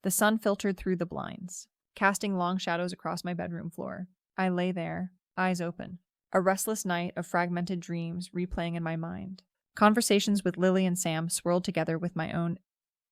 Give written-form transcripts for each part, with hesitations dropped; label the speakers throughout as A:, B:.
A: The sun filtered through the blinds, casting long shadows across my bedroom floor. I lay there, eyes open, a restless night of fragmented dreams replaying in my mind. Conversations with Lily and Sam swirled together with my own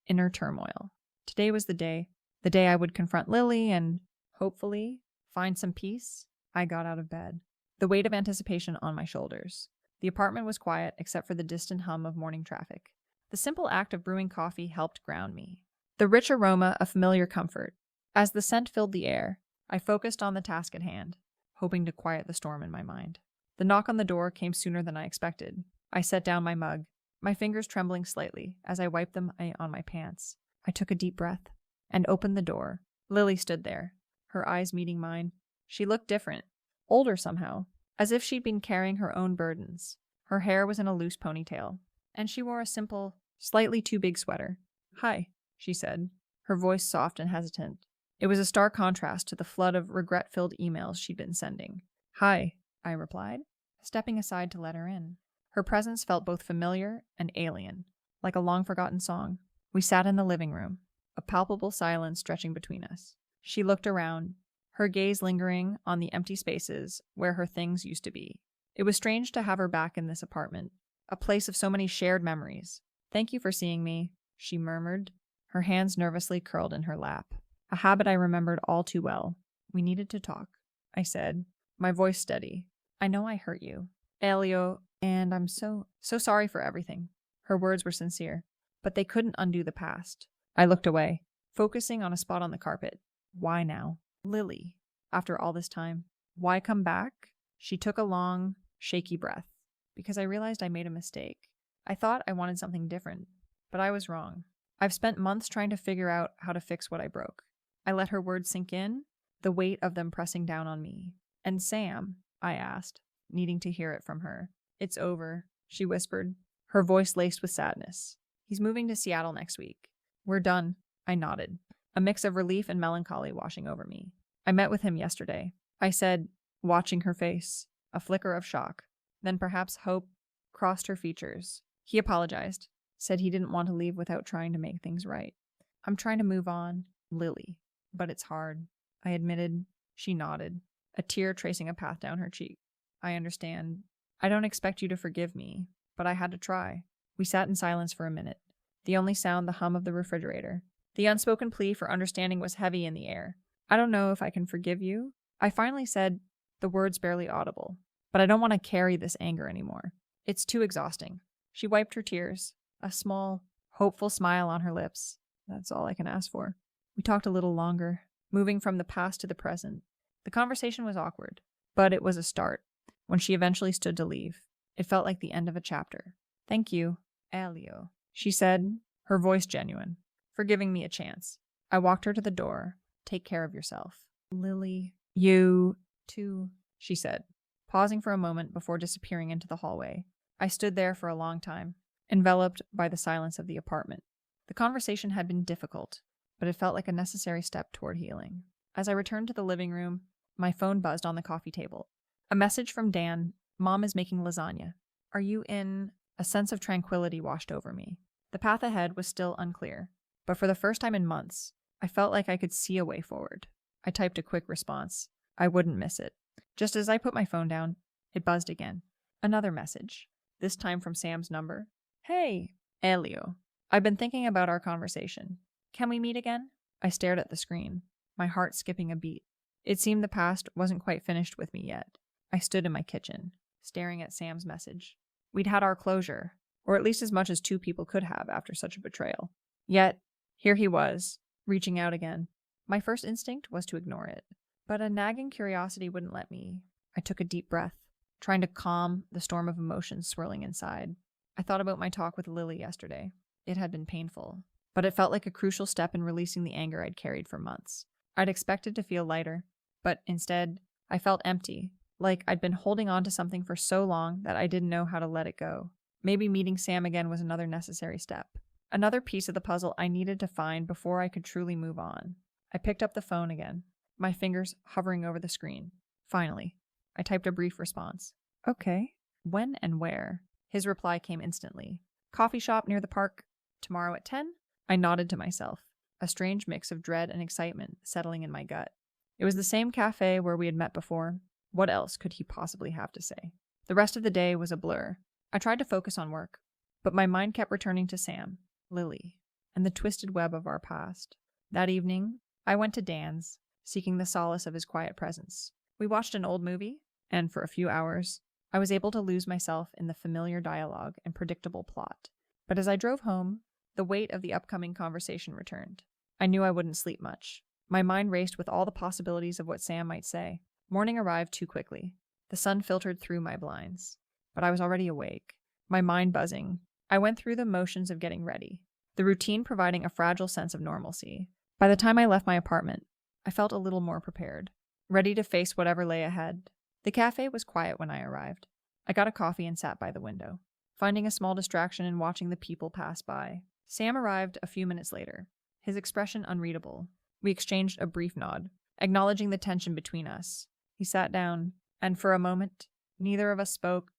A: inner turmoil. Today was the day I would confront Lily and, hopefully, find some peace. I got out of bed, the weight of anticipation on my shoulders. The apartment was quiet except for the distant hum of morning traffic. The simple act of brewing coffee helped ground me. The rich aroma a familiar comfort. As the scent filled the air, I focused on the task at hand, hoping to quiet the storm in my mind. The knock on the door came sooner than I expected. I set down my mug, my fingers trembling slightly as I wiped them on my pants. I took a deep breath and opened the door. Lily stood there, her eyes meeting mine. She looked different, older somehow, as if she'd been carrying her own burdens. Her hair was in a loose ponytail, and she wore a simple, slightly too big sweater. "Hi," she said, her voice soft and hesitant. It was a stark contrast to the flood of regret-filled emails she'd been sending. "Hi," I replied, stepping aside to let her in. Her presence felt both familiar and alien, like a long-forgotten song. We sat in the living room, a palpable silence stretching between us. She looked around, her gaze lingering on the empty spaces where her things used to be. It was strange to have her back in this apartment, a place of so many shared memories. "Thank you for seeing me," she murmured, her hands nervously curled in her lap. A habit I remembered all too well. "We needed to talk," I said, my voice steady. "I know I hurt you, Elio, and I'm so sorry for everything." Her words were sincere, but they couldn't undo the past. I looked away, focusing on a spot on the carpet. Why now? Lily. After all this time. Why come back? She took a long, shaky breath. Because I realized I made a mistake. I thought I wanted something different, but I was wrong. I've spent months trying to figure out how to fix what I broke. I let her words sink in, the weight of them pressing down on me. "And Sam?" I asked, needing to hear it from her. "It's over," she whispered, her voice laced with sadness. "He's moving to Seattle next week. We're done." I nodded, a mix of relief and melancholy washing over me. "I met with him yesterday," I said, watching her face. A flicker of shock, then perhaps hope, crossed her features. "He apologized, said he didn't want to leave without trying to make things right. I'm trying to move on, Lily, but it's hard," I admitted. She nodded, a tear tracing a path down her cheek. "I understand. I don't expect you to forgive me, but I had to try." We sat in silence for a minute, the only sound the hum of the refrigerator. The unspoken plea for understanding was heavy in the air. "I don't know if I can forgive you," I finally said, the words barely audible. "But I don't want to carry this anger anymore. It's too exhausting." She wiped her tears, a small, hopeful smile on her lips. "That's all I can ask for." We talked a little longer, moving from the past to the present. The conversation was awkward, but it was a start. When she eventually stood to leave, it felt like the end of a chapter. "Thank you, Elio," she said, her voice genuine, "for giving me a chance." I walked her to the door. "Take care of yourself." "Lily, you too," she said, pausing for a moment before disappearing into the hallway. I stood there for a long time, enveloped by the silence of the apartment. The conversation had been difficult, but it felt like a necessary step toward healing. As I returned to the living room, my phone buzzed on the coffee table. A message from Dan. "Mom is making lasagna. Are you in?" A sense of tranquility washed over me. The path ahead was still unclear, but for the first time in months, I felt like I could see a way forward. I typed a quick response. I wouldn't miss it. Just as I put my phone down, it buzzed again. Another message, this time from Sam's number. "Hey, Elio. I've been thinking about our conversation. Can we meet again?" I stared at the screen, my heart skipping a beat. It seemed the past wasn't quite finished with me yet. I stood in my kitchen, staring at Sam's message. We'd had our closure, or at least as much as two people could have after such a betrayal. Yet, here he was, reaching out again. My first instinct was to ignore it, but a nagging curiosity wouldn't let me. I took a deep breath, trying to calm the storm of emotions swirling inside. I thought about my talk with Lily yesterday. It had been painful, but it felt like a crucial step in releasing the anger I'd carried for months. I'd expected to feel lighter, but instead, I felt empty, like I'd been holding on to something for so long that I didn't know how to let it go. Maybe meeting Sam again was another necessary step, another piece of the puzzle I needed to find before I could truly move on. I picked up the phone again, my fingers hovering over the screen. Finally, I typed a brief response. "Okay. When and where?" His reply came instantly. "Coffee shop near the park. Tomorrow at 10? I nodded to myself. a strange mix of dread and excitement settling in my gut. It was the same cafe where we had met before. What else could he possibly have to say? The rest of the day was a blur. I tried to focus on work, but my mind kept returning to Sam, Lily, and the twisted web of our past. That evening, I went to Dan's, seeking the solace of his quiet presence. We watched an old movie, and for a few hours, I was able to lose myself in the familiar dialogue and predictable plot. But as I drove home, the weight of the upcoming conversation returned. I knew I wouldn't sleep much. My mind raced with all the possibilities of what Sam might say. Morning arrived too quickly. The sun filtered through my blinds. But I was already awake, my mind buzzing. I went through the motions of getting ready, the routine providing a fragile sense of normalcy. By the time I left my apartment, I felt a little more prepared, ready to face whatever lay ahead. The cafe was quiet when I arrived. I got a coffee and sat by the window, finding a small distraction in watching the people pass by. Sam arrived a few minutes later, his expression unreadable. We exchanged a brief nod, acknowledging the tension between us. He sat down, and for a moment, neither of us spoke.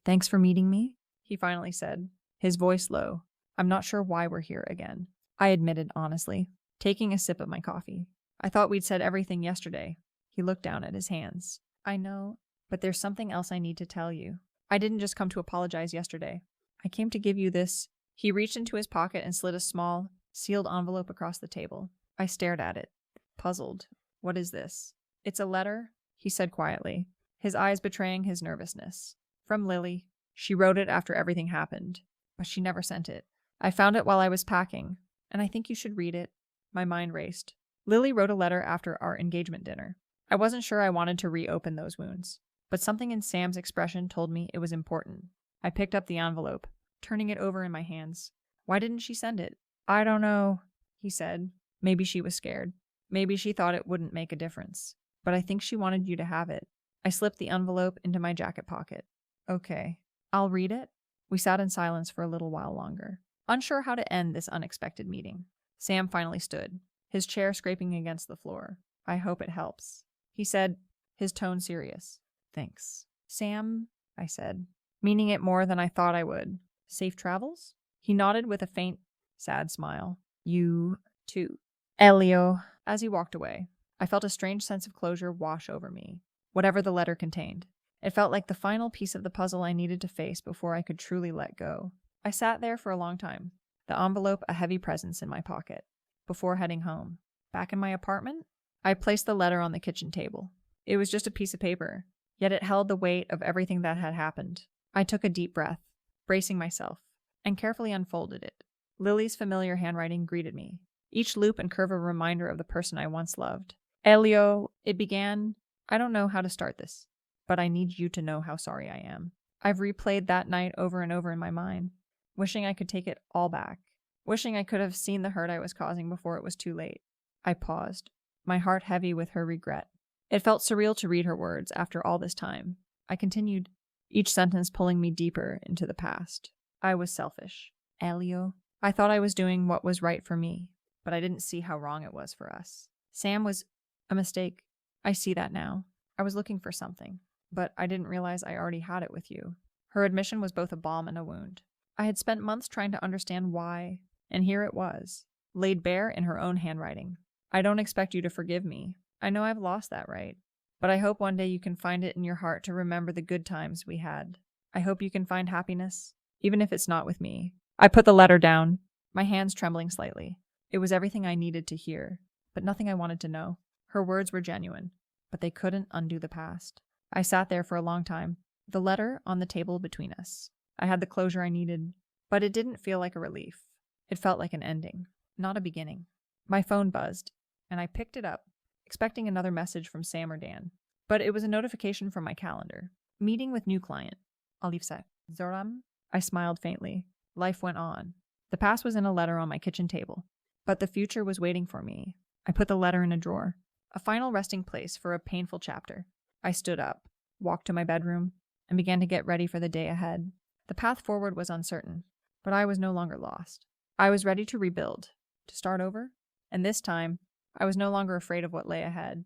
A: "Thanks for meeting me," he finally said, his voice low. "I'm not sure why we're here again," I admitted honestly, taking a sip of my coffee. "I thought we'd said everything yesterday." He looked down at his hands. "I know, but there's something else I need to tell you. I didn't just come to apologize yesterday. I came to give you this." He reached into his pocket and slid a small, sealed envelope across the table. I stared at it, puzzled. "What is this?" "It's a letter," he said quietly, his eyes betraying his nervousness. "From Lily. She wrote it after everything happened, but she never sent it. I found it while I was packing, and I think you should read it." My mind raced. Lily wrote a letter after our engagement dinner. I wasn't sure I wanted to reopen those wounds, but something in Sam's expression told me it was important. I picked up the envelope, turning it over in my hands. "Why didn't she send it?" "I don't know," he said. "Maybe she was scared. Maybe she thought it wouldn't make a difference. But I think she wanted you to have it." I slipped the envelope into my jacket pocket. "Okay, I'll read it." We sat in silence for a little while longer, unsure how to end this unexpected meeting. Sam finally stood, his chair scraping against the floor. "I hope it helps," he said, his tone serious. "Thanks." "Sam," I said, meaning it more than I thought I would. "Safe travels?" He nodded with a faint, sad smile. "You, too." "Elio." As he walked away, I felt a strange sense of closure wash over me, whatever the letter contained. It felt like the final piece of the puzzle I needed to face before I could truly let go. I sat there for a long time, the envelope a heavy presence in my pocket, before heading home. Back in my apartment, I placed the letter on the kitchen table. It was just a piece of paper, yet it held the weight of everything that had happened. I took a deep breath, bracing myself, and carefully unfolded it. Lily's familiar handwriting greeted me, each loop and curve a reminder of the person I once loved. "Elio," it began, "I don't know how to start this, but I need you to know how sorry I am." I've replayed that night over and over in my mind, wishing I could take it all back, wishing I could have seen the hurt I was causing before it was too late. I paused, my heart heavy with her regret. It felt surreal to read her words after all this time. I continued, each sentence pulling me deeper into the past. "I was selfish. Elio. I thought I was doing what was right for me, but I didn't see how wrong it was for us. Sam was a mistake. I see that now. I was looking for something, but I didn't realize I already had it with you." Her admission was both a balm and a wound. I had spent months trying to understand why, and here it was, laid bare in her own handwriting. "I don't expect you to forgive me. I know I've lost that right, but I hope one day you can find it in your heart to remember the good times we had. I hope you can find happiness, even if it's not with me." I put the letter down, my hands trembling slightly. It was everything I needed to hear, but nothing I wanted to know. Her words were genuine, but they couldn't undo the past. I sat there for a long time, the letter on the table between us. I had the closure I needed, but it didn't feel like a relief. It felt like an ending, not a beginning. My phone buzzed, and I picked it up, expecting another message from Sam or Dan. But it was a notification from my calendar. "Meeting with new client. Alifsa. Zoram?" I smiled faintly. Life went on. The past was in a letter on my kitchen table, but the future was waiting for me. I put the letter in a drawer, a final resting place for a painful chapter. I stood up, walked to my bedroom, and began to get ready for the day ahead. The path forward was uncertain, but I was no longer lost. I was ready to rebuild, to start over, and this time, I was no longer afraid of what lay ahead.